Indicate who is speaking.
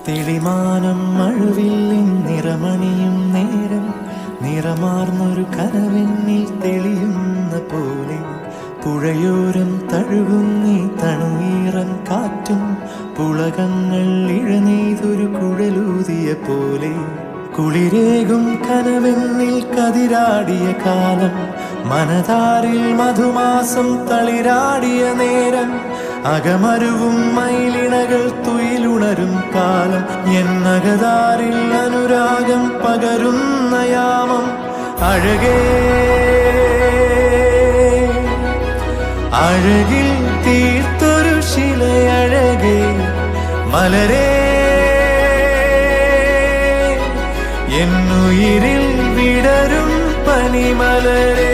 Speaker 1: തെളിമാനം മഴവില്ലിൻ നിറമണിയും നേരം നിറമാർന്നൊരു കനവെന്നിൽ തെളിയുന്ന പോലെ പുഴയോരം തഴുകുന്നീ തണുനീറൻ കാറ്റും പുളകങ്ങൾ ഇഴനെയ്തൊരു കുഴലൂതിയ പോലെ കുളിരേകും കനവെന്നിൽ കതിരാടിയ കാലം മനതാരിൽ മധുമാസം തളിരാടിയ നേരം അകമരുവും മയിലിണകൾ തുയിലുണരും കാലം എന്നകതാരിൽ അനുരാഗം പകരുന്ന യാമം അഴകേ അഴകിൽ തീർത്തൊരു ശിലയഴകേ മലരേ എന്നുയിരിൽ വിടരും പനിമലരേ